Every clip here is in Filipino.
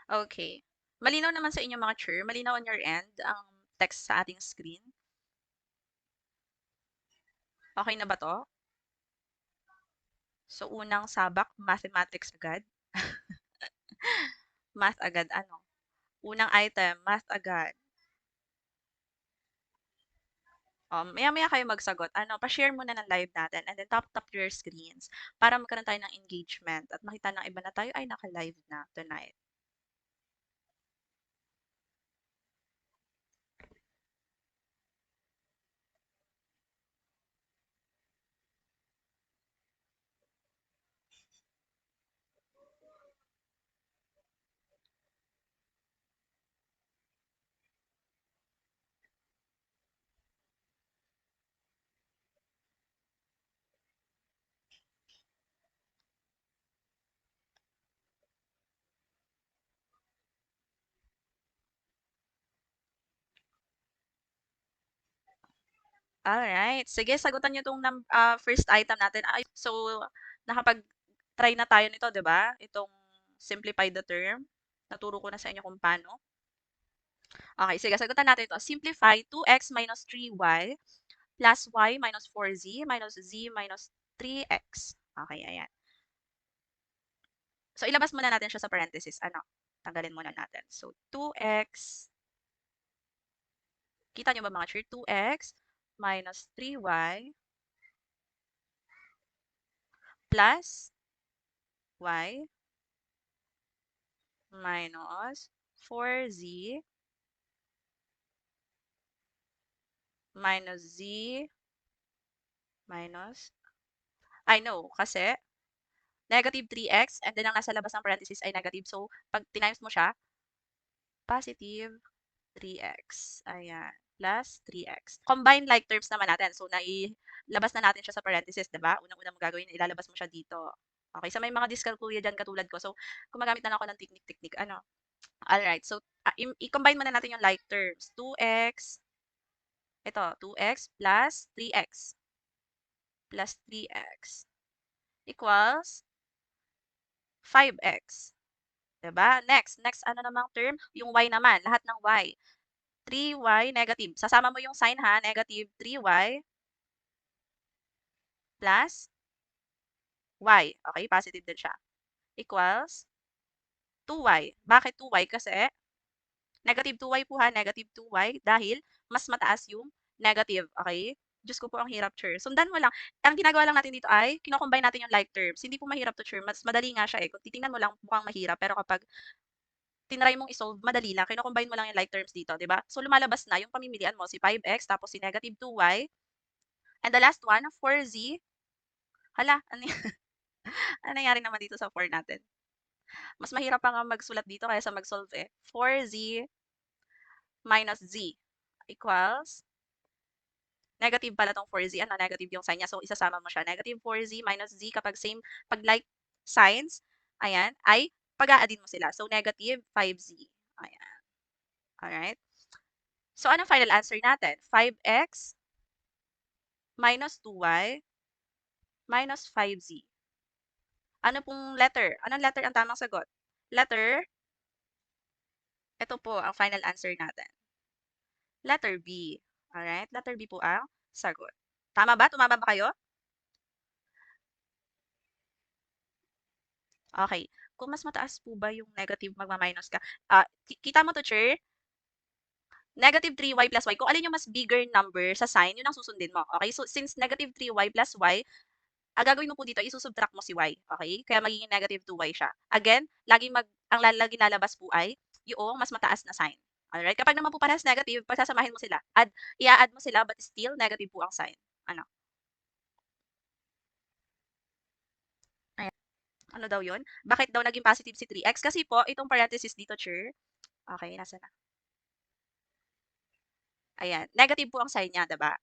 Okay. Malinaw naman sa inyo mga chur? Malinaw on your end ang text sa ating screen? Okay na ba 'to? So, unang sabak, mathematics agad. Math agad ano? Unang item, math agad. Maya-maya kayo magsagot. Ano, pa-share muna ng live natin and then tap your screens para magkaroon tayo ng engagement at makita ng iba na tayo ay naka-live na tonight. Alright. Sige, sagutan niyo 'tong first item natin. So, nakapag-try na tayo nito, 'di ba? Itong simplify the term. Naturo ko na sa inyo kung paano. Okay, sige, sagutan natin ito. Simplify 2x minus 3y plus y minus 4z minus z minus 3x. Okay, ayan. So, ilabas muna natin siya sa parenthesis. Ano? Tanggalin muna natin. So, 2x, kita nyo ba mga chur? 2x minus 3y plus y minus 4z minus z minus, I know, kasi negative 3x and then ang nasa labas ng parenthesis ay negative. So, pag tinimes mo siya, positive 3x. Ayan. Plus 3x. Combine like terms naman natin. So, nailabas na natin siya sa parenthesis, diba? Unang-unang mo gagawin, ilalabas mo siya dito. Okay, so may mga dyscalculia dyan katulad ko. So, gumagamit na lang ako ng technique, ano. Alright, so, i-combine muna natin yung like terms. 2x, ito, 2x plus 3x plus 3x equals 5x. Diba? Next, ano namang term? Yung y naman, lahat ng y. 3y negative. Sasama mo yung sign ha, negative 3y plus y. Okay, positive din siya. Equals 2y. Bakit 2y? Kasi negative 2y po ha, negative 2y dahil mas mataas yung negative. Okay? Diyos ko po, ang hirap, chur. Sundan mo lang. Ang ginagawa lang natin dito ay, kino-combine natin yung like terms. Hindi po mahirap to, chur. Mas madali nga siya eh. Kung titingnan mo lang, mukhang mahirap. Pero kapag tinry mong isolve, madali lang. Kino-combine mo lang yung like terms dito, di ba? So, lumalabas na yung pamimilian mo, si 5x, tapos si negative 2y. And the last one, 4z. Hala, ano nangyari naman dito sa 4 natin? Mas mahirap pa nga magsulat dito kaysa mag-solve eh. 4z minus z equals, negative pala tong 4z, ano, negative yung sign niya. So, isasama mo siya. Negative 4z minus z kapag same, pag like signs, ayan, ay pag-a-addin mo sila. So, negative 5z. Ayan. Alright? So, anong final answer natin? 5x minus 2y minus 5z. Ano pong letter? Anong letter ang tamang sagot? Letter, ito po ang final answer natin. Letter B. Alright? Letter B po ang sagot. Tama ba? Tumama ba kayo? Okay. Kung mas mataas po ba yung negative, magma-minus ka. Kita mo to, Cher? Negative 3y plus y. Kung alin yung mas bigger number sa sign, yun ang susundin mo. Okay? So, since negative 3y plus y, ang gagawin mo po dito, isusubtract mo si y. Okay? Kaya magiging negative 2y siya. Again, ang laging lalabas po ay yung mas mataas na sign. Alright? Kapag naman po parehas negative, pagsasamahin mo sila. I-add mo sila, but still negative po ang sign. Ano? Ayan. Ano daw yun? Bakit daw naging positive si 3x? Kasi po, itong parenthesis dito, Cher. Okay, nasa na? Ayan. Negative po ang sign niya, diba?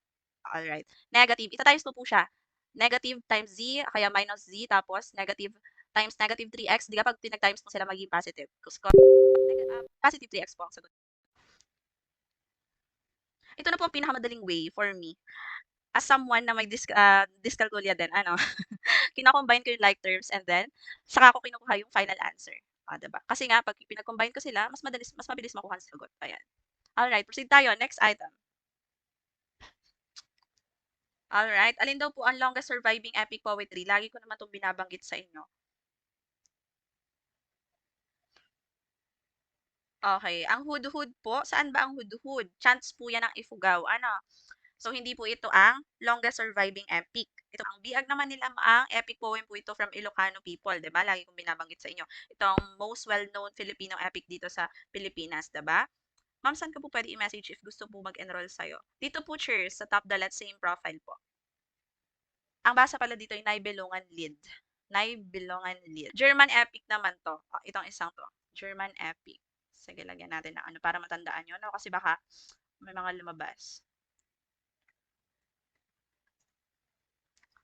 Alright. Negative. Ita-times mo po siya. Negative times z, kaya minus z, tapos negative times negative 3x. Di kapag pinag-times mo sila magiging positive. Positive 3x po ang sagot. Ito na po ang pinakamadaling way for me. as someone na may dyscalculia din, ano, kino-combine ko yung like terms and then saka ko kinukuha yung final answer. Oh, 'di ba? Kasi nga 'pag pinag-combine ko sila, mas mabilis makuha ang sagot. Ayan. Alright, proceed tayo. Next item. Alright, alin daw po ang longest surviving epic poetry? Lagi ko naman 'tong binabanggit sa inyo. Okay, ang hudhud po, saan ba ang hudhud? Chants po 'yan ng Ifugao, ano? So, hindi po ito ang longest surviving epic. Ito ang biag naman nila ang epic poem po ito from Ilocano people, 'di ba? Lagi kong binabanggit sa inyo. Ito ang most well-known Filipino epic dito sa Pilipinas, 'di ba? Ma'am, saan ka po pwede i-message if gusto po mag-enroll sa'yo? Dito po, cheers, sa top dalat, same profile po. Ang basa pala dito ay Nibelungan Lied. Nibelungan Lied. German epic naman to. Oh, itong isang to. German epic. Sige, lagyan natin na ano para matandaan nyo. No? Kasi baka may mga lumabas.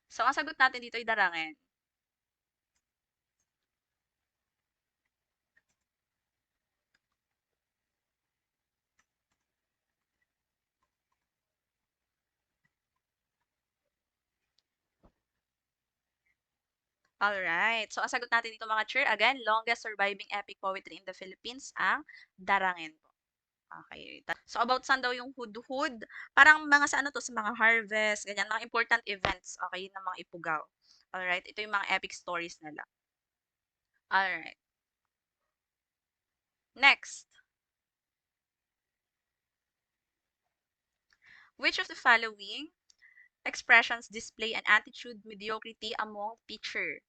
So, ang sagot natin dito ay darangin. Alright. So, ang sagot natin dito mga cheer, again, longest surviving epic poetry in the Philippines, ang darangin po. Okay. So, about saan daw yung hudhud? Parang mga sa ano to, sa mga harvest, ganyan, mga important events, okay, ng mga ipugaw. Alright. Ito yung mga epic stories nila. Alright. Next. Which of the following expressions display an attitude mediocrity among teacher?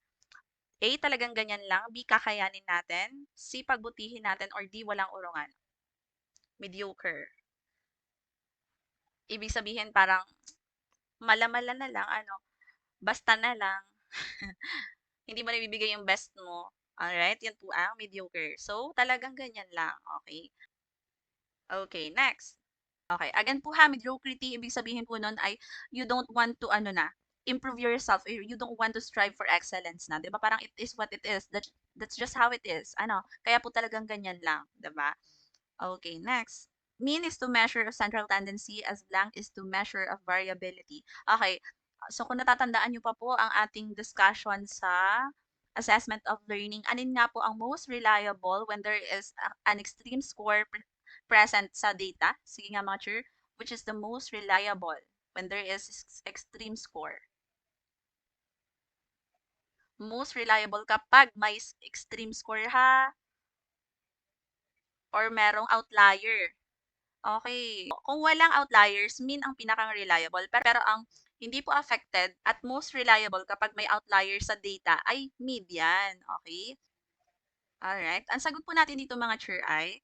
A, talagang ganyan lang. B, kakayanin natin. C, pagbutihin natin. Or D, walang urungan. Mediocre. Ibig sabihin parang malamala na lang, ano, basta na lang. Hindi mo nabibigay yung best mo. Alright, yan po ang mediocre. So, talagang ganyan lang. Okay. Okay, next. Okay, again po ha, mediocrity, ibig sabihin po nun ay you don't want to, ano na, improve yourself, you don't want to strive for excellence na, 'di ba? Parang it is what it is. That's just how it is. Ano, kaya po talagang ganyan lang, 'di ba? Okay, next. Mean is to measure of central tendency as blank is to measure of variability. Okay, so kung natatandaan niyo pa po ang ating discussion sa assessment of learning, anin nga po ang most reliable when there is an extreme score present sa data? Sige nga mga cheer, which is the most reliable when there is extreme score? Most reliable kapag may extreme score ha, or merong outlier. Okay. Kung walang outliers, mean ang pinakang reliable. Pero ang hindi po affected at most reliable kapag may outliers sa data ay median. Okay? Alright. Ang sagot po natin dito mga cheer ay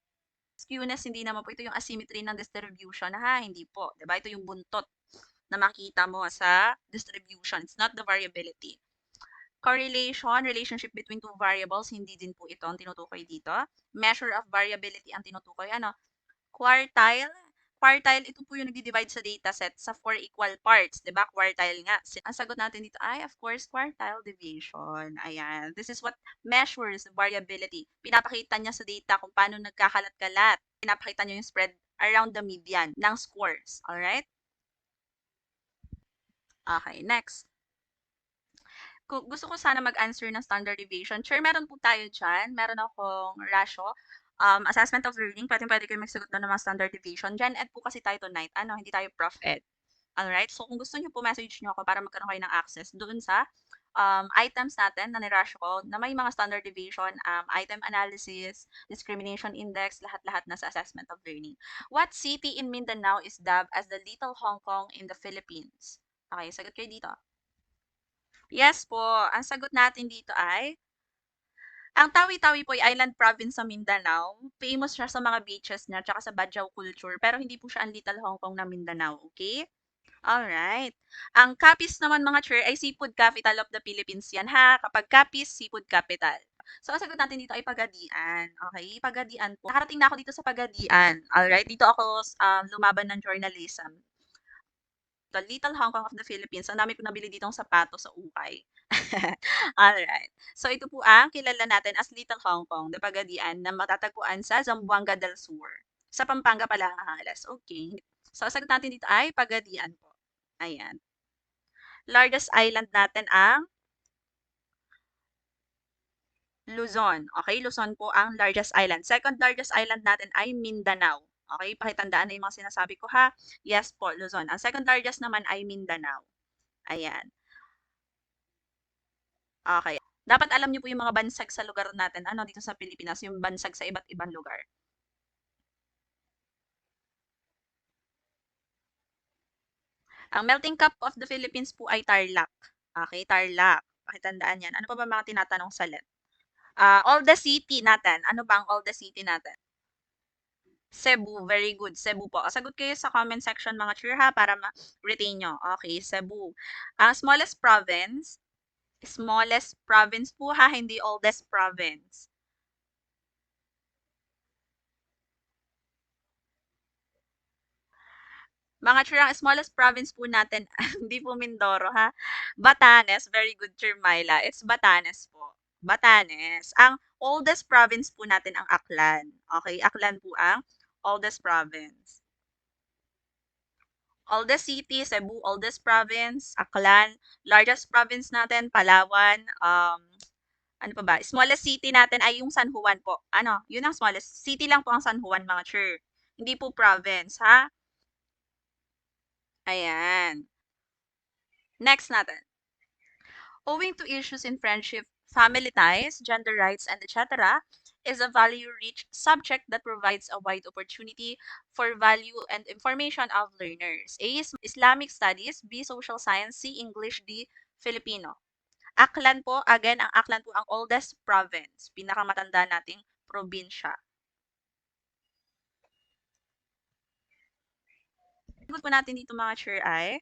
skewness, hindi naman po ito yung asymmetry ng distribution ha, hindi po. 'Di ba? Ito yung buntot na makita mo sa distribution. It's not the variability. Correlation, relationship between two variables, hindi din po ito ang tinutukoy dito. Measure of variability ang tinutukoy. Ano? Quartile. Quartile, ito po yung nagdi-divide sa dataset sa 4 equal parts. 'Di ba? Quartile nga. Ang sagot natin dito ay, of course, quartile deviation. Ayan. This is what measures variability. Pinapakita niya sa data kung paano nagkakalat-kalat. Pinapakita niya yung spread around the median ng scores. Alright? Okay, next. Gusto ko sana mag-answer ng standard deviation. Sure, meron po tayo dyan. Meron akong ratio. Assessment of learning, pwede kayo magsagot na ng mga standard deviation. Gen Ed po kasi tayo tonight. Ano, hindi tayo Prof Ed. Alright? So, kung gusto niyo po, message niyo ako para magkaroon kayo ng access doon sa items natin na nirasyo ko na may mga standard deviation, item analysis, discrimination index, lahat-lahat na sa assessment of learning. What city in Mindanao is dubbed as the Little Hong Kong in the Philippines? Okay, sagot kayo dito. Yes po, ang sagot natin dito ay, ang Tawi-Tawi po ay island province sa Mindanao. Famous siya sa mga beaches niya, tsaka sa Badjao culture, pero hindi po siya ang Little Hong Kong ng Mindanao, okay? Alright. Ang Capiz naman mga chair ay seafood capital of the Philippines yan ha. Kapag Capiz, seafood capital. So, ang sagot natin dito ay Pagadian. Okay, Pagadian po. Nakarating na ako dito sa Pagadian. Alright, dito ako lumaban ng journalism. The Little Hong Kong of the Philippines. Ang dami ko nabili ditong sapatos sa ukay. Alright. So, ito po ang kilala natin as Little Hong Kong, the Pagadian, na matatagpuan sa Zamboanga del Sur. Sa Pampanga pala ang halas. Okay. So, ang sagot natin dito ay Pagadian po. Ayan. Largest island natin ang Luzon. Okay, Luzon po ang largest island. Second largest island natin ay Mindanao. Okay, pakitandaan na yung mga sinasabi ko ha. Yes po, Luzon. Ang second largest naman ay Mindanao. Ayan. Okay. Dapat alam niyo po yung mga bansag sa lugar natin, ano, dito sa Pilipinas, yung bansag sa iba't ibang lugar. Ang melting cup of the Philippines po ay Tarlac. Okay, Tarlac. Pakitandaan yan. Ano pa ba mga tinatanong sa let? All the city natin. Ano ba ang all the city natin? Cebu, very good. Cebu po. Sagot kayo sa comment section mga cheer ha para ma-retain nyo. Okay, Cebu. Ang smallest province po ha, hindi oldest province. Mga cheer, ang smallest province po natin, hindi po Mindoro ha. Batanes, very good cheer Myla. It's Batanes po. Batanes. Ang oldest province po natin ang Aklan. Okay, Aklan po ang oldest province. Oldest city, Cebu, oldest province, Aklan. Largest province natin, Palawan. Ano pa ba? Smallest city natin ay yung San Juan po. Ano, yun ang smallest. City lang po ang San Juan, mga sure. Hindi po province, ha? Ayan. Next natin. Owing to issues in friendship, family ties, gender rights, and etc., is a value-rich subject that provides a wide opportunity for value and information of learners. A is Islamic Studies, B Social Science, C English, D Filipino. Aklan po, again, ang Aklan po ang oldest province, pinakamatanda nating probinsya. Sagot po natin dito mga sure ay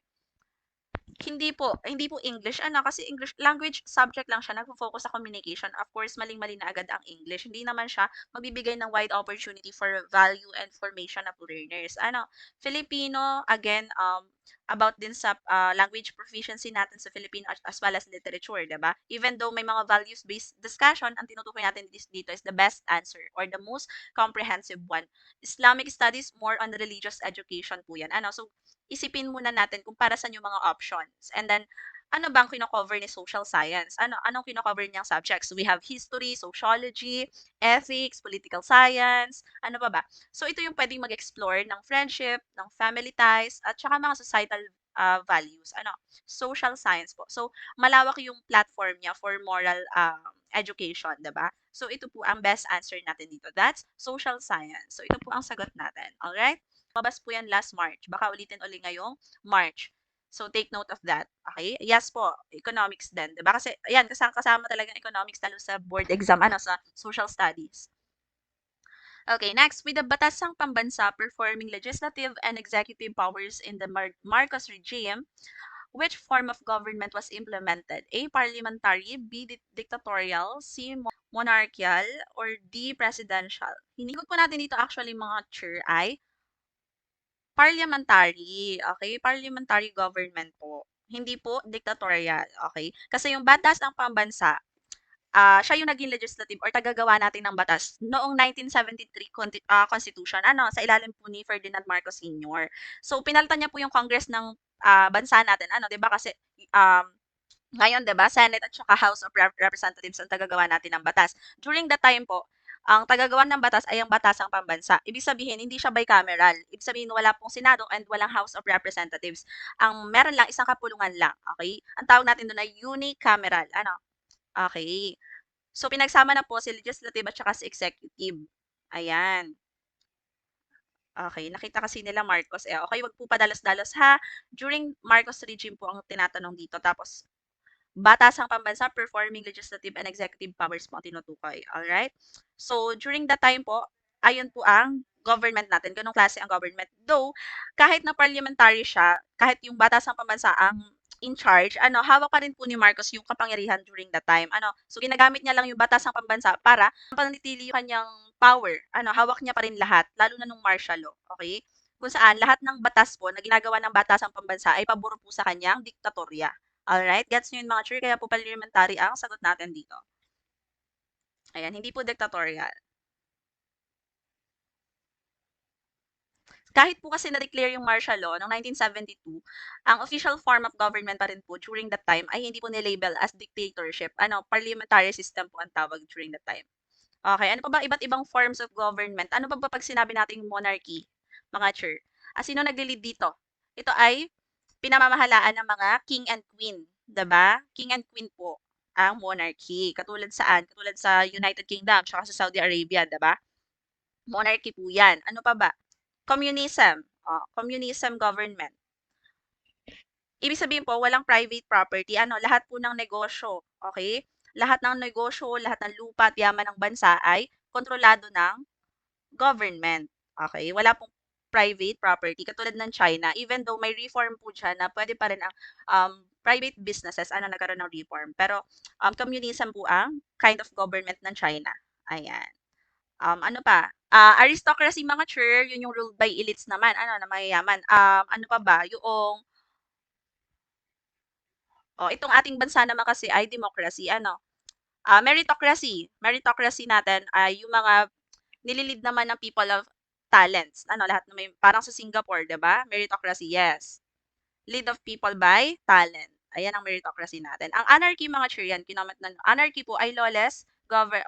hindi po English, ano, kasi English language subject lang siya, nagfo-focus sa communication. Of course, maling-mali na agad ang English. Hindi naman siya magbibigay ng wide opportunity for value and formation of learners. Ano, Filipino, again, about din sa language proficiency natin sa Filipino as well as literature, 'di ba? Even though may mga values-based discussion, ang tinutukoy natin dito is the best answer or the most comprehensive one. Islamic studies, more on religious education po yan. Ano, so isipin muna natin kung para saan yung mga options. And then, ano bang kino-cover ni social science? Anong kino-cover niyang subjects? We have history, sociology, ethics, political science, ano pa ba? So, ito yung pwedeng mag-explore ng friendship, ng family ties, at saka mga societal values. Ano? Social science po. So, malawak yung platform niya for moral education, 'di ba? So, ito po ang best answer natin dito. That's social science. So, ito po ang sagot natin. Alright? Lumabas po yan last March. Baka ulitin uli ngayong March. So, take note of that. Okay? Yes po, economics din. Diba? Kasi, ayan, kasama talaga ng economics lalo sa board exam, ano, sa social studies. Okay, next, with the Batasang Pambansa performing legislative and executive powers in the Marcos regime, which form of government was implemented? A. Parliamentary, B. Dictatorial, C. Monarchical, or D. Presidential? Hinigot po natin dito actually mga chair ay parliamentary, okay? Parliamentary government po. Hindi po dictatorial, okay? Kasi yung batas ng pambansa, siya yung naging legislative or tagagawa natin ng batas noong 1973 Constitution, ano, sa ilalim po ni Ferdinand Marcos Sr. So, pinalitan niya po yung Congress ng bansa natin, ano, 'di ba? Kasi um, ngayon, 'di ba, Senate at saka House of Representatives ang tagagawa natin ng batas. During that time po, ang tagagawa ng batas ay ang batasang pambansa. Ibig sabihin, hindi siya bicameral. Ibig sabihin, wala pong Senado and walang House of Representatives. Ang meron lang, isang kapulungan lang. Okay? Ang tawag natin doon ay unicameral. Ano? Okay. So, pinagsama na po si legislative at saka si executive. Ayan. Okay, nakita kasi nila Marcos. Okay, wag po padalos-dalos ha. During Marcos regime po ang tinatanong dito. Tapos, batasang pambansa performing legislative and executive powers po ang tinutukoy. Alright? So, during that time po, ayun po ang government natin. Ganong klase ang government. Though, kahit na parliamentary siya, kahit yung batasang pambansa ang in charge, ano, hawak pa rin po ni Marcos yung kapangyarihan during that time. Ano, so ginagamit niya lang yung batasang pambansa para panatili yung kanyang power. Ano, hawak niya pa rin lahat, lalo na nung martial law. Okay? Kung saan lahat ng batas po na ginagawa ng batasang pambansa ay pabor po sa kanyang diktatorya. Alright, gets nyo yun mga cheer, kaya po parliamentary ang sagot natin dito. Ayan, hindi po dictatorial. Kahit po kasi na-declare yung martial law noong 1972, ang official form of government pa rin po during that time ay hindi po nilabel as dictatorship. Ano, parliamentary system po ang tawag during that time. Okay, ano pa ba iba't ibang forms of government? Ano pa ba pag sinabi nating monarchy, mga chair? Sino nagli-lead dito? Ito ay pinamamahalaan ng mga king and queen, 'di ba? King and queen po ang monarchy. Katulad saan? Katulad sa United Kingdom, tsaka sa Saudi Arabia, 'di ba? Monarchy po 'yan. Ano pa ba? Communism. Communism government. Ibig sabihin po, walang private property. Ano, lahat po ng negosyo, okay? Lahat ng negosyo, lahat ng lupa at yaman ng bansa ay kontrolado ng government. Okay? Wala pong private property katulad ng China. Even though may reform po dyan na pwede pa rin ang private businesses nagkaroon ng reform. Pero communism po ang kind of government ng China. Ayan. Ano pa? Aristocracy mga chair, yun yung ruled by elites naman. Ano na mayayaman. Ano pa ba? Yung itong ating bansa naman kasi ay democracy. Ano? Meritocracy. Meritocracy natin ay yung mga nililid naman ng people of talents. Ano, lahat na may, parang sa Singapore, 'di ba? Meritocracy, yes. Lead of people by talent. Ayan ang meritocracy natin. Ang anarchy, mga chirian, kinoment na, anarchy po ay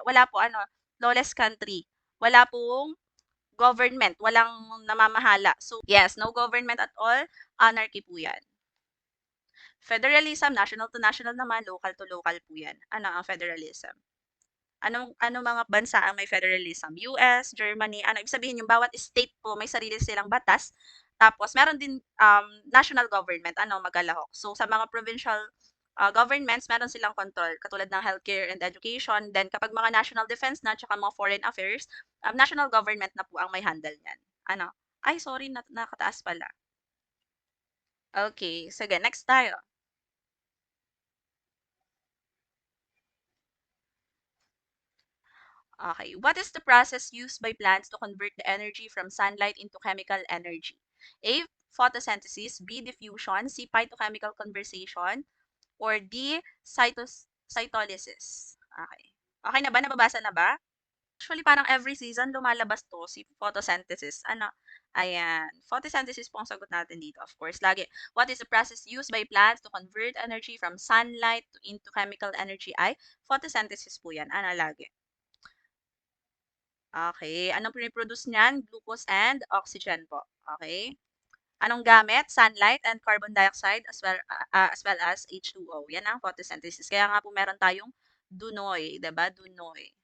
wala po, lawless country. Wala pong government, walang namamahala. So, yes, no government at all, anarchy po yan. Federalism, national to national naman, local to local po yan. Ano ang federalism? Ano mga bansa ang may federalism? US, Germany, ano ibig sabihin yung bawat state po may sarili silang batas. Tapos meron din national government, magalahok. So sa mga provincial governments, meron silang control katulad ng healthcare and education. Then kapag mga national defense na tsaka mga foreign affairs, national government na po ang may handle niyan. Ano? Ay, sorry, nakataas pala. Okay, sige, next tayo. Okay. What is the process used by plants to convert the energy from sunlight into chemical energy? A. Photosynthesis. B. Diffusion. C. Phytochemical conversion. Or D. Cytolysis. Okay. Okay na ba? Nababasa na ba? Actually, parang every season lumalabas to, si photosynthesis. Ayan. Photosynthesis po ang sagot natin dito, of course. Lagi, what is the process used by plants to convert energy from sunlight into chemical energy? Ay, photosynthesis po yan. Lagi. Okay. Anong piniproduce niyan? Glucose and oxygen po. Okay. Anong gamit? Sunlight and carbon dioxide as well as H2O. Yan ang photosynthesis. Kaya nga po meron tayong dunoy, 'di ba? Dunoy.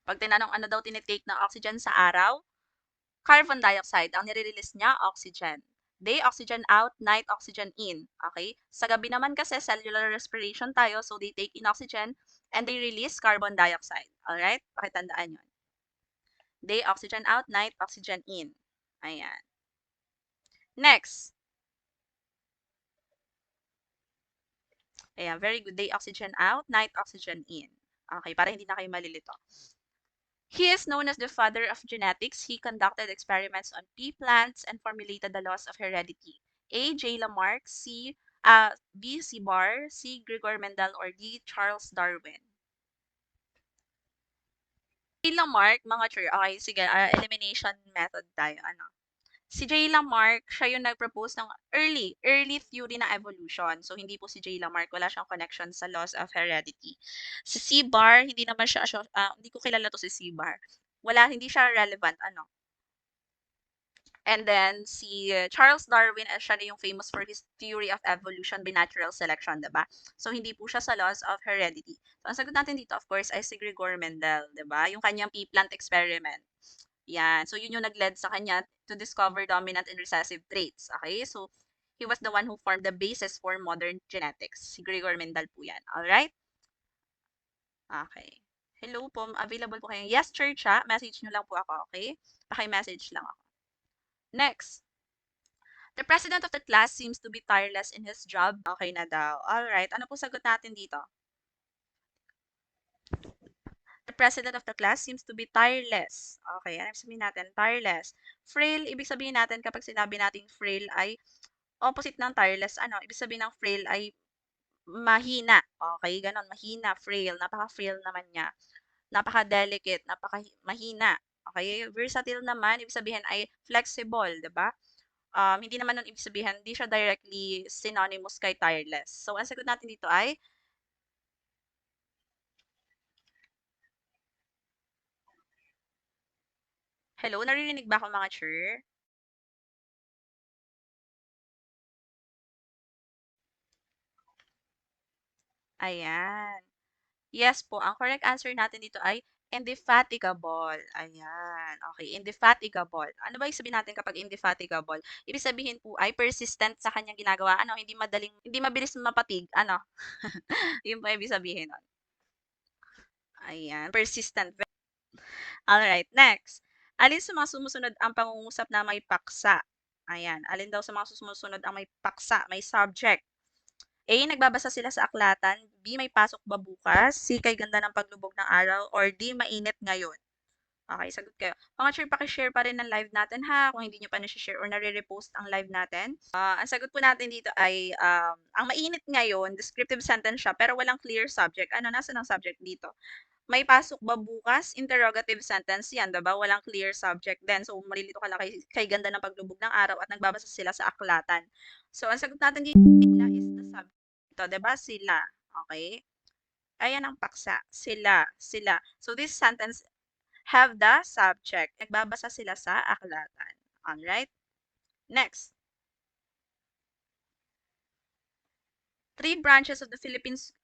Pag tinanong ano daw tinitake ng oxygen sa araw, carbon dioxide. Ang nire-release niya, oxygen. Day oxygen out, night oxygen in. Okay? Sa gabi naman kasi cellular respiration tayo, so they take in oxygen and they release carbon dioxide. Alright? Pakitandaan yun. Day oxygen out, night oxygen in. Ayan. Next. Ayan, very good. Day oxygen out, night oxygen in. Okay, para hindi na kayo malilito. He is known as the father of genetics. He conducted experiments on pea plants and formulated the laws of heredity. A. J. Lamarck, B. C. Barr, C. Gregor Mendel, or D. Charles Darwin. J. Lamarck, mga chur, okay, sige, elimination method tayo. Si J. Lamarck, siya yung nag-propose ng early theory ng evolution. So, hindi po si J. Lamarck, wala siyang connection sa laws of heredity. Si C. Barr, hindi naman siya, hindi ko kilala to si C. Barr. Hindi siya relevant, And then, si Charles Darwin, siya na yung famous for his theory of evolution by natural selection, diba? So, hindi po siya sa laws of heredity. So, ang sagot natin dito, of course, ay si Gregor Mendel, diba? Yung kanyang pea plant experiment. Yan. So, yun yung nag-led sa kanya to discover dominant and recessive traits. Okay? So, he was the one who formed the basis for modern genetics. Si Gregor Mendel po yan. Alright? Okay. Hello po. Available po kayo. Yes, church ha. Message nyo lang po ako. Okay? Paki-message lang ako. Next. The president of the class seems to be tireless in his job. Okay na daw. Alright. Ano po sagot natin dito? The president of the class seems to be tireless. Okay, ano sabihin natin? Tireless. Frail, ibig sabihin natin kapag sinabi natin frail ay opposite ng tireless. Ibig sabihin ng frail ay mahina. Okay, ganon, mahina, frail. Napaka-frail naman niya. Napaka-delicate, mahina. Okay? Versatile naman, ibig sabihin ay flexible, 'di ba? Hindi naman nun ibig sabihin, hindi siya directly synonymous kay tireless. So, ang sagot natin dito ay, hello, naririnig ba ako mga chur? Ayan. Yes po, ang correct answer natin dito ay indefatigable. Ayan. Okay, indefatigable. Ano ba yung sabihin natin kapag indefatigable? Ibig sabihin po ay persistent sa kanyang ginagawa. Ano, hindi mabilis mapatig. Ano? Yun po ibig sabihin nun. Ayan, persistent. Alright, next. Alin sa mga sumusunod ang pangungusap na may paksa? Ayan, alin daw sa mga sumusunod ang may paksa, may subject? A, nagbabasa sila sa aklatan. B, may pasok ba bukas? C, kay ganda ng paglubog ng araw. Or D, mainit ngayon. Okay, sagot kayo. Mga sure, pakishare pa rin ng live natin ha, kung hindi nyo pa nasi-share or nare-repost ang live natin. Ang sagot po natin dito ay, ang mainit ngayon, descriptive sentence siya, pero walang clear subject. Ano, nasa ng subject dito? May pasok ba bukas? Interrogative sentence yan, diba? Walang clear subject din. So, malilito ka lang kay ganda ng paglubog ng araw at nagbabasa sila sa aklatan. So, ang sagot natin dito sila is the subject. Ito, diba? Sila. Okay? Ayan ang paksa. Sila. So, this sentence have the subject. Nagbabasa sila sa aklatan. Alright? Next. Three branches of the Philippines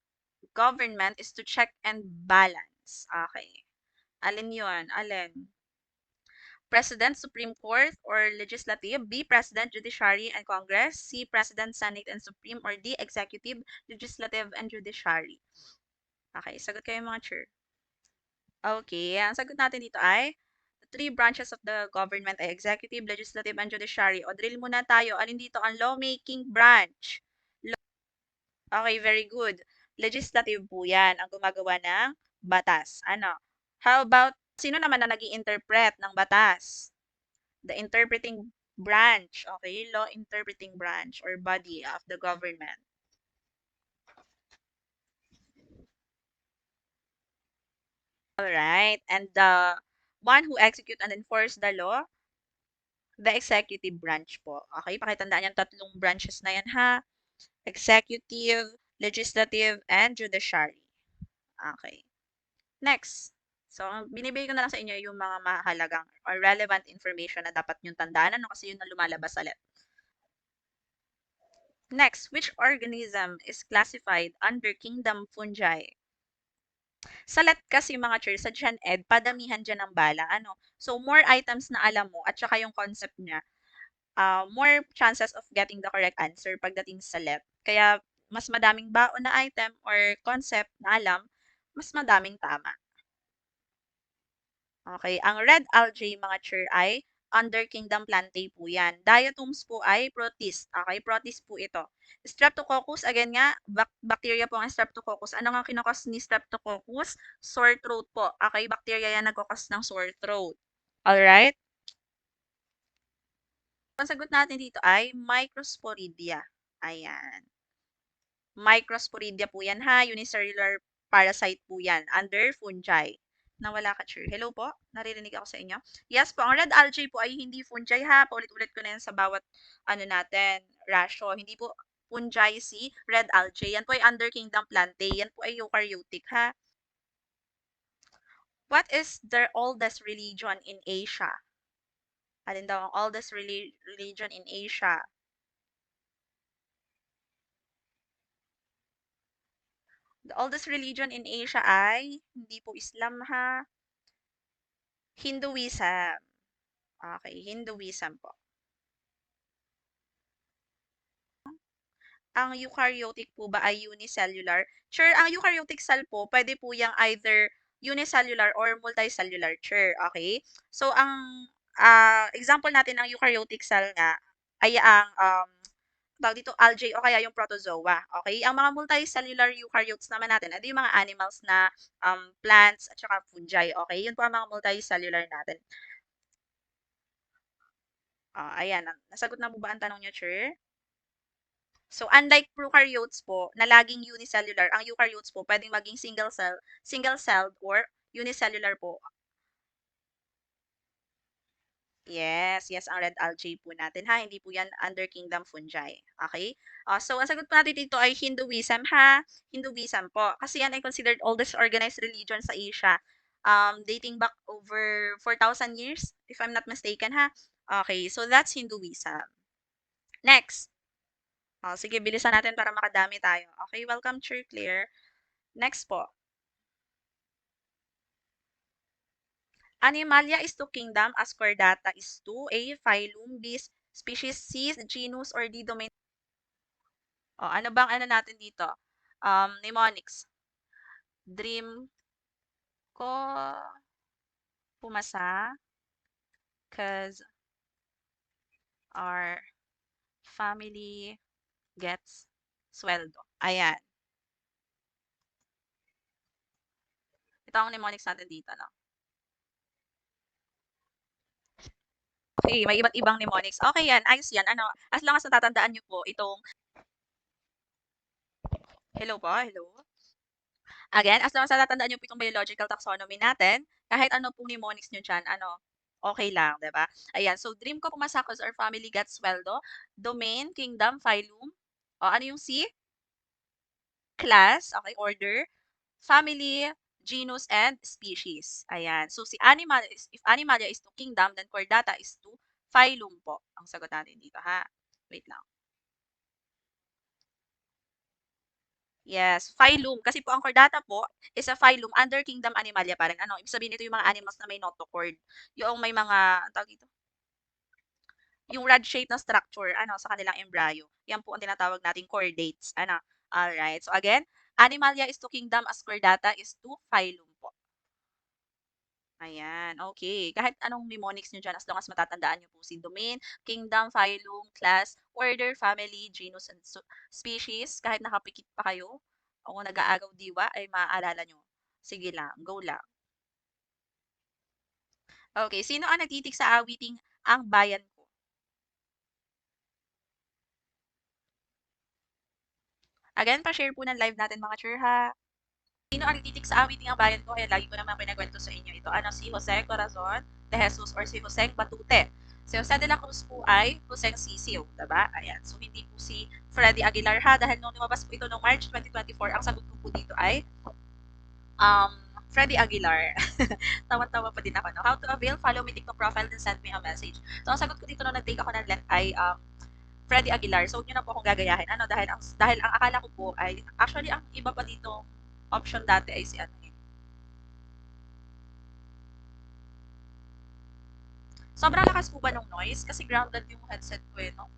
government is to check and balance. Okay. Alin yun? Alin? President, Supreme Court, or Legislative. B, President, Judiciary, and Congress. C, President, Senate, and Supreme. Or D, Executive, Legislative, and Judiciary. Okay, sagot kayo mga chair. Okay, ang sagot natin dito ay the three branches of the government ay Executive, Legislative, and Judiciary. O drill muna tayo. Alin dito ang lawmaking branch? Okay, very good. Legislative po yan, ang gumagawa ng batas. Ano? How about, sino naman na nag interpret ng batas? The interpreting branch, okay? Law interpreting branch or body of the government. All right. And the one who execute and enforce the law, the executive branch po. Okay, pakitandaan yung tatlong branches na yan ha. Executive, legislative, and judiciary. Okay. Next. So, binibigay ko na lang sa inyo yung mga mahalagang or relevant information na dapat nyong tandaan. Ano kasi yun na lumalabas ulit. Next, which organism is classified under kingdom fungi? Sa LET kasi mga chur, sa Gen Ed, padamihan dyan ng bala. Ano? So, more items na alam mo at saka yung concept niya, more chances of getting the correct answer pagdating sa LET. Kaya, mas madaming baon na item or concept na alam, mas madaming tama. Okay, ang red algae mga chur ay under kingdom plantae po yan. Diatoms po ay protist. Okay, protist po ito. Streptococcus, again nga, bacteria po ang streptococcus. Ano nga kinakos ni streptococcus? Sore throat po. Okay, bacteria yan nagkakos ng sore throat. Alright? Ang sagot natin dito ay Microsporidia. Ayan. Microsporidia po yan ha. Unicellular parasite po yan. Under fungi. Nawala ka, Chur. Hello po? Naririnig ako sa inyo? Yes po, ang red algae po ay hindi fungi ha. Paulit-ulit ko na yan sa bawat ano natin, ratio. Hindi po fungi si red algae. Yan po ay under kingdom plantae. Yan po ay eukaryotic ha. What is the oldest religion in Asia? Alin daw ang oldest religion in Asia? The oldest religion in Asia ay hindi po Islam ha. Hinduism. Okay, Hinduism po. Ang eukaryotic po ba ay unicellular? Sure, ang eukaryotic cell po, pwede po yung either unicellular or multicellular. Sure, okay? So, ang example natin ng eukaryotic cell nga ay ang tawag dito, algae o kaya yung protozoa. Okay? Ang mga multicellular eukaryotes naman natin, ito yung mga animals na plants at saka fungi. Okay? Yun po ang mga multicellular natin. Ayan. Nasagot na po ba ang tanong niyo, Chur? So, unlike prokaryotes po, na laging unicellular, ang eukaryotes po, pwedeng maging single-celled or unicellular po. Yes, yes, ang red algae po natin ha, hindi po yan under kingdom fungi. Okay? So ang sagot po natin dito ay Hinduism ha. Hinduism po. Kasi yan ay considered oldest organized religion sa Asia. Dating back over 4,000 years, if I'm not mistaken ha. Okay, so that's Hinduism. Next. Sige, bilisan natin para makadami tayo. Okay, welcome, Sir Claire. Next po. Animalia is to kingdom as chordata is to A. Phylum, B. Species, C. Genus, or D. Domain. Ano bang ano natin dito? Mnemonics. Dream ko pumasa cause our family gets sweldo. Ayan. Ito ang mnemonics natin dito, no? Okay, may iba't ibang mnemonics. Okay yan, ayos yan. Ano, as long as natatandaan nyo po itong, hello po, hello. Again, as long as natatandaan nyo po itong biological taxonomy natin, kahit ano pong mnemonics nyo dyan, ano, okay lang, 'di ba? Ayan, so dream ko pumasa cause our family gets sweldo. Domain, kingdom, phylum. Ano yung C? Class, okay, order. Family, genus, and species. Ayan. So si animal is, if Animalia is to kingdom, then chordata is to phylum po. Ang sagot natin dito, ha? Wait lang. Yes, phylum. Kasi po ang chordata po is a phylum under kingdom Animalia. Parang ano, ibig sabihin nito yung mga animals na may notochord. Yung may mga, ang tawag dito, yung rod shape na structure, ano, sa kanilang embryo. Yan po ang tinatawag nating chordates. Ano, alright. So again, Animalia is to kingdom as chordata is to phylum po. Ayan, okay. Kahit anong mnemonics niyo diyan as long as matatandaan niyo po si domain, kingdom, phylum, class, order, family, genus, and species, kahit nakapikit pa kayo o nag-aagaw diwa ay maaalala niyo. Sige lang, go lang. Okay, sino ang nagtitik sa awiting Ang Bayan Ko? Again, pa-share po ng live natin mga chur ha. Sino ang nagtitik sa awiting Ang Bayan Ko? Kaya lagi ko naman pinagkwento sa inyo ito. Ano, si Jose Corazon de Jesus or si Jose Batute. Si Jose de la Cruz po ay Jose Sisiw, diba? Ayan. So, hindi po si Freddy Aguilar ha. Dahil nung lumabas po ito noong March 2024, ang sagot ko po dito ay um, Freddy Aguilar. Tawa-tawa pa din ako. No? How to avail? Follow me TikTok profile and send me a message. So, ang sagot ko dito nung nag-take ako ng let ay Freddy Aguilar. So, yun na po akong gagayahin. Ano, dahil ang akala ko po ay, actually, ang iba pa dito option dati ay si ano eh. Sobrang lakas po ba ng noise? Kasi grounded yung headset ko eh, no?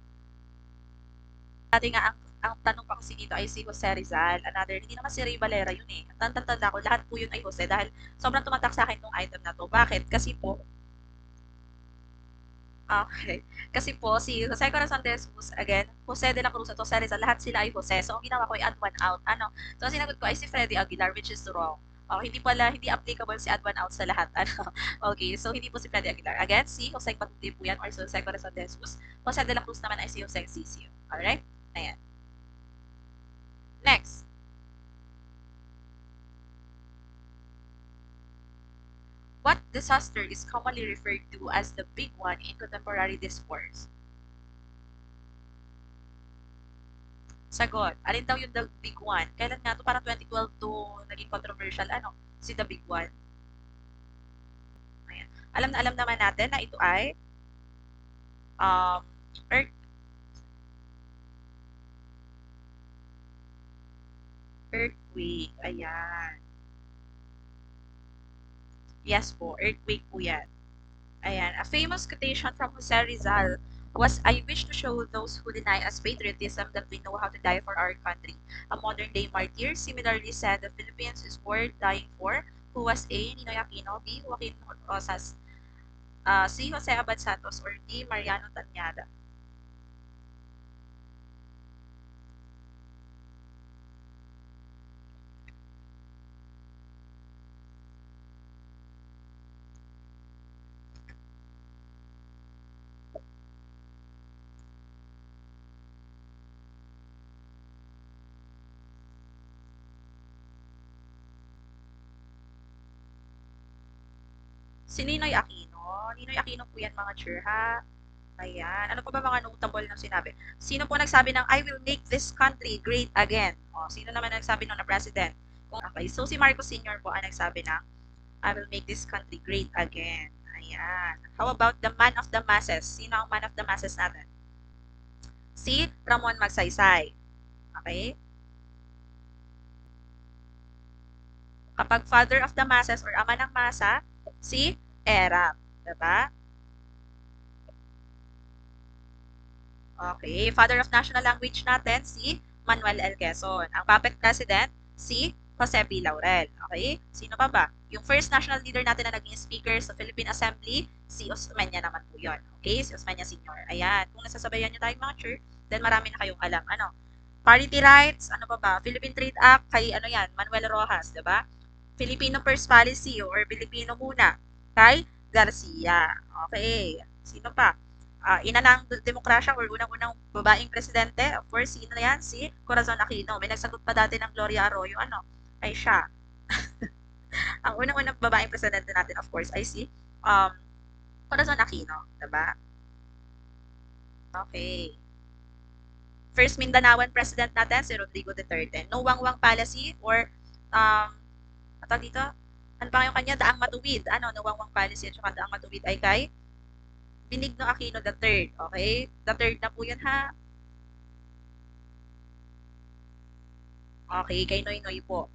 Dati nga, ang tanong pa kasi dito ay si Jose Rizal. Another, hindi naman si Ray Valera yun eh. Tanda ko, lahat po yun ay Jose dahil sobrang tumatak sa akin tong item na to. Bakit? Kasi po, okay. Kasi po, si Jose Corazon de Jesus, again, Jose de la Cruz at Jose Rizal, lahat sila ay Jose. So, ang ginawa ko ay add one out. Ano? So, ang sinagot ko ay si Freddy Aguilar, which is wrong. Hindi applicable si add one out sa lahat. Ano? Okay, so hindi po si Freddy Aguilar. Again, si Jose Patuti po yan or si Jose Corazon de Jesus. Jose de la Cruz naman ay si Jose Sisio. Alright? Ayan. Next. What disaster is commonly referred to as the big one in contemporary discourse? Sagot. Alin daw yung the big one? Kailan nga to? Parang 2012 to naging controversial. Ano? Si the big one. Ayan. Alam na alam naman natin na ito ay um, earth, earthquake. Ayan. Yes po, earthquake po yan. Ayan. A famous quotation from Jose Rizal was, I wish to show those who deny us patriotism that we know how to die for our country. A modern-day martyr similarly said the Philippines is worth dying for, who was A. Ninoy Aquino, B. Joaquin Rosas, C. Jose Abad Santos, or D. Mariano Tanyada. Si Ninoy Aquino. Ninoy Aquino po yan mga chair, ha? Ayan. Ano pa ba mga notable na sinabi? Sino po nagsabi ng, I will make this country great again? O, sino naman nagsabi nung na president? Okay, so si Marcos Sr. po ang nagsabi ng, I will make this country great again. Ayan. How about the man of the masses? Sino ang man of the masses natin? Si Ramon Magsaysay. Okay? Kapag father of the masses or ama ng masa, si Erap. Diba? Okay. Father of national language natin, si Manuel L. Quezon. Ang puppet president, si Jose P. Laurel. Okay? Sino pa ba? Yung first national leader natin na naging speaker sa Philippine Assembly, si Osmeña naman po yun. Okay? Si Osmeña Sr. Ayan. Kung nasasabayan nyo tayong mga church, then marami na kayong alam. Ano? Parity rights, ano pa ba? Philippine Trade Act, kay ano yan, Manuel Rojas, diba? Filipino First Policy or Filipino muna, kay Garcia. Okay. Sino pa? Ina ng demokrasya or unang-unang babaeng presidente, of course, sino yan? Si Corazon Aquino. May nagsagot pa dati ng Gloria Arroyo, ano? Ay siya. Ang unang-unang babaeng presidente natin, of course, ay si Corazon Aquino. Diba? Okay. First Mindanaoan president natin, si Rodrigo Duterte. No Wangwang policy or ano dito? Ano pa yung kanya? Daang Matuwid. Ano? No Wangwang policy at saka Daang Matuwid ay kay Benigno Aquino III. Okay? The third na po yun, ha? Okay, kay Noy Noy po.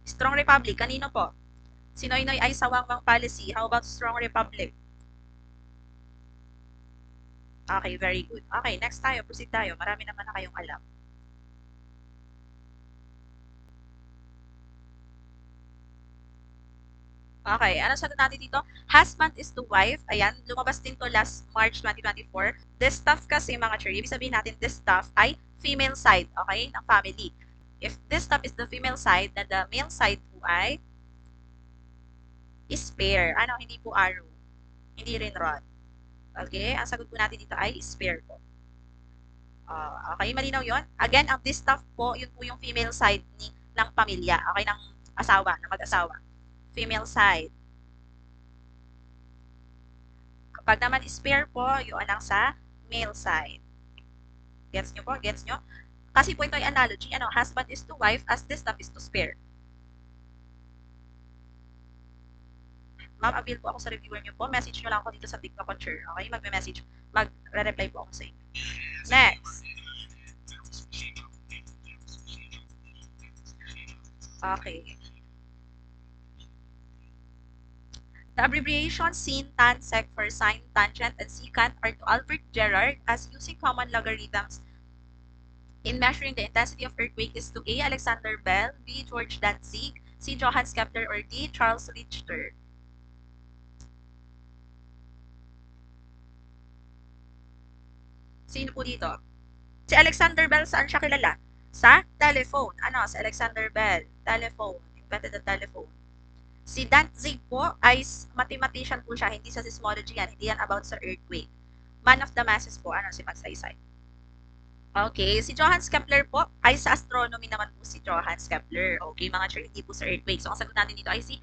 Strong Republic. Kanino po? Si Noy Noy ay sa Wangwang policy. How about Strong Republic? Okay, very good. Okay, next tayo. Proceed tayo. Marami naman na kayong alam. Okay, ano sagot natin dito? Husband is to wife. Ayan, lumabas din to last March 2024. This stuff kasi mga cherry, ibig sabihin natin this stuff ay female side, okay, ng family. If this stuff is the female side, then the male side po ay is pair. Ano, hindi po arrow. Hindi rin rod. Okay, ang sagot po natin dito ay spare po. Okay, malinaw yon. Again, ang this stuff po, yun po yung female side ng pamilya. Okay, ng asawa, ng mag-asawa. Female side. Kapag naman spare po, yun ang sa male side. Gets nyo po? Gets nyo? Kasi po ito ay analogy. Ano, husband is to wife as this stuff is to spare. Ma'am, avail po ako sa reviewer nyo po. Message nyo lang ako dito sa TikTok on share. Okay? Magme-message. Mag-reply po ako sa inyo. Next. Okay. The abbreviations sin, tan, sec for sine, tangent, and secant are to Albert Gerard as using common logarithms in measuring the intensity of earthquake is to A. Alexander Bell, B. George Danzig, C. Johannes Kepler, or D. Charles Richter. Sino po dito? Si Alexander Bell, saan siya kilala? Sa telephone. Ano? Si Alexander Bell. Telephone. Invented the telephone. Si Danzig po ay mathematician po siya. Hindi sa seismology yan. Hindi yan about sa earthquake. Man of the masses po. Ano? Si Magsaysay. Okay. Si Johannes Kepler po ay sa astronomy naman po si Johannes Kepler. Okay, mga church, hindi po sa earthquake. So, ang sagot natin dito ay si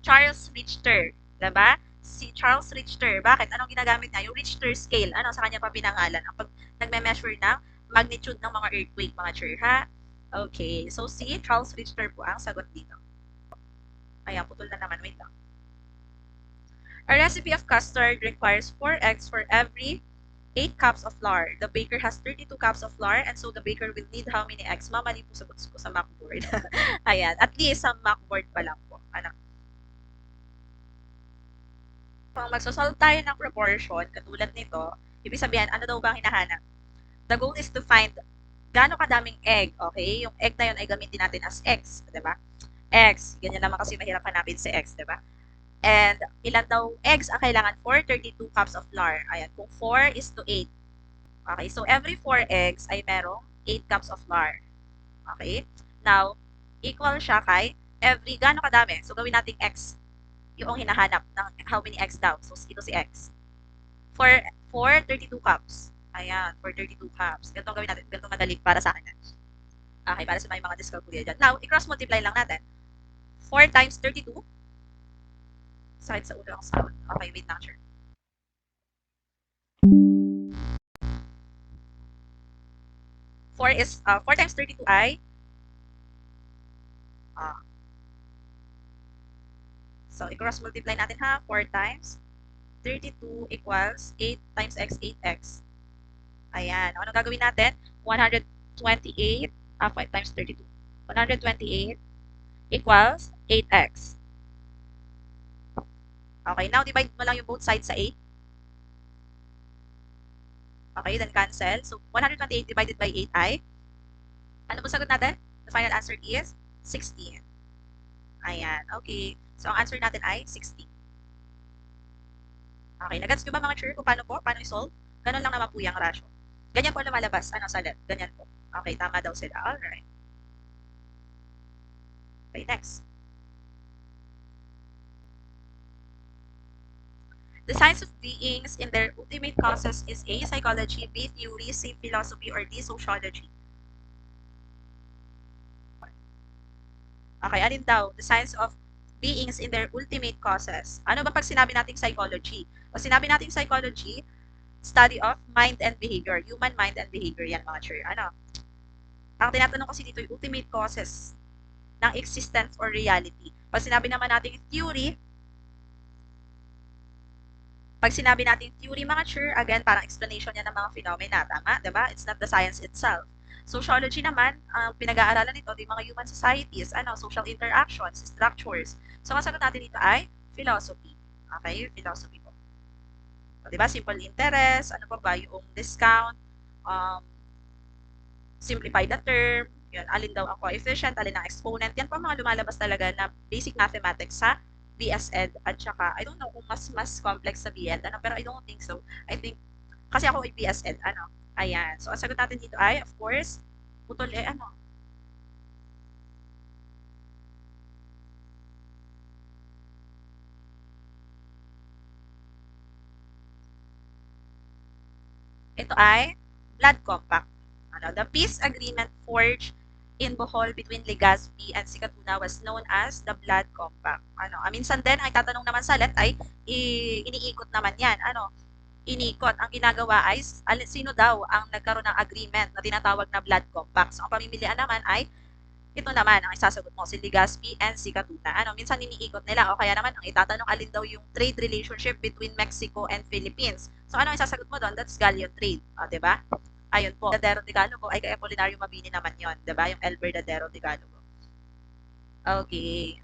Charles Richter. Diba? Si Charles Richter. Bakit? Anong ginagamit niya? Yung Richter scale. Ano sa kanya pa pinangalan? Ang pag nagme-measure ng magnitude ng mga earthquake, mga church, ha? Okay. So, si Charles Richter po ang sagot dito. Ayan, putol na naman. Wait lang. A recipe of custard requires 4 eggs for every 8 cups of flour. The baker has 32 cups of flour and so the baker will need how many eggs? Mamali po sagot ko sa Macboard. Ayan, at least sa Macboard pa lang po. Ano? Kung magsosolve tayo ng proportion, katulad nito, ibig sabihin, ano daw ba ang hinahanap? The goal is to find gaano kadaming egg, okay? Yung egg na yun ay gamitin natin as x, diba? X, ganyan naman kasi mahirap hanapin si x, diba? And ilan daw eggs ang kailangan for 32 cups of flour? Ayan, kung 4 is to 8. Okay, so every 4 eggs ay merong 8 cups of flour. Okay? Now, equal siya kay every, gaano kadami? So, gawin natin x. Yung hinahanap ng how many eggs daw. So, ito si x. For 32 cups. Ayan, for 32 cups. Ganito gawin natin. Ganito madali para sa akin. Okay, para sa may mga discalculate dyan. Now, i-cross multiply lang natin. 4 times 32. Sakit sa ulo ang sound. Okay, wait lang, sure. 4 times 32 ay ah, so i-cross multiply natin ha. 4 times 32 equals 8 times x, 8x. Ayan. Ano gagawin natin? 128 5 times 32. 128 equals 8x. Okay, now divide mo lang yung both sides sa 8. Okay, then cancel. So 128 divided by 8 ay ano po sagot natin? The final answer is 16. Ayan, okay. So ang answer natin ay 16. Okay, nagets nyo ba mga sure kung paano i-solve? Ganun lang naman po yung ratio. Ganyan po lumalabas, sa left. Ganyan po. Okay, tama daw sila. Alright. Okay, next. The science of beings in their ultimate causes is A, psychology, B, theory, C, philosophy, or D, sociology. Okay, alin daw? The science of beings in their ultimate causes. Ano ba pag sinabi nating psychology? Pag sinabi nating psychology, study of mind and behavior. Human mind and behavior yan mga sure. Ano? Ang tinatanong kasi dito yung ultimate causes ng existence or reality. Pag sinabi naman natin theory, pag sinabi natin theory mga sure, again, parang explanation niya ng mga phenomena. Tama? Diba? It's not the science itself. Sociology naman, ang pinag-aaralan nito, yung mga human societies, social interactions, structures. So, ang sagot natin dito ay philosophy. Okay? Philosophy po. So, diba? Simple interest, ano pa ba? Yung discount, um, simplify the term, yun, alin daw ang coefficient, alin ang exponent, yan po mga lumalabas talaga na basic mathematics sa BS Ed at saka, I don't know kung mas complex sa BEd, pero I don't think so. I think, kasi ako ay BS Ed, ayan. So, ang sagot natin dito ay, of course, putol ito ay blood compact. The peace agreement forged in Bohol between Legazpi and Sikatuna was known as the Blood Compact. Minsan din, ay tatanong naman sa let ay iniikot naman yan. Inikot. Ang ginagawa ay, sino daw ang nagkaroon ng agreement na tinatawag na Blood Compact. So, ang pamimilian naman ay ito naman ang isasagot mo, si Legazpi and si Katuna. Minsan iniikot nila o kaya naman ang itatanong alin daw yung trade relationship between Mexico and Philippines. So ano ang isasagot mo doon? That's galleon trade, 'di ba? Ayun po, Verdadero de Galogo ay kay Apolinario Mabini naman 'yon, 'di ba? Yung El Verdadero de Galogo. Okay.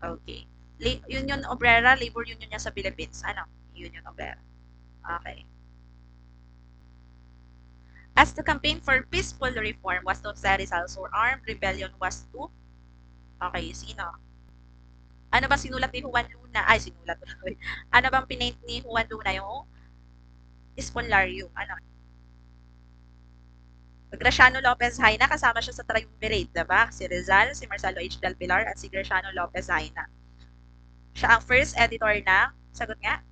Okay. Union Obrera, labor union niya sa Philippines. Union Obrera. Okay. As the campaign for peaceful reform was to Rizal, so armed rebellion was to, okay, sino? Ano ba sinulat ni Juan Luna? Ay, sinulat. Ano bang pinaint ni Juan Luna yung Espolario? Graciano Lopez Haina, kasama siya sa triumvirate, diba? Si Rizal, si Marcelo H. Del Pilar, at si Graciano Lopez Haina. Siya ang first editor ng, sagot nga?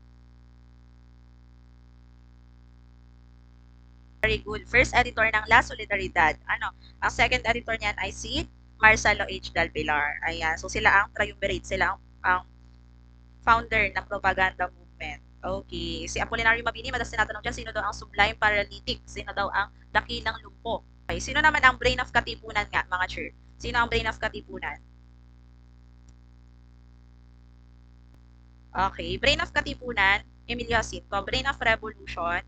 Very good. First editor ng La Solidaridad. Ang second editor niyan ay si Marcelo H. Del Pilar. Ayan. So, sila ang triumvirate. Sila ang founder ng propaganda movement. Okay. Si Apolinario Mabini, madalas tinatanong dyan, sino daw ang sublime paralytic? Sino daw ang dakilang lumpo? Okay. Sino naman ang brain of Katipunan nga, mga sure? Sino ang brain of Katipunan? Okay. Brain of Katipunan, Emilio Jacinto. Brain of Revolution,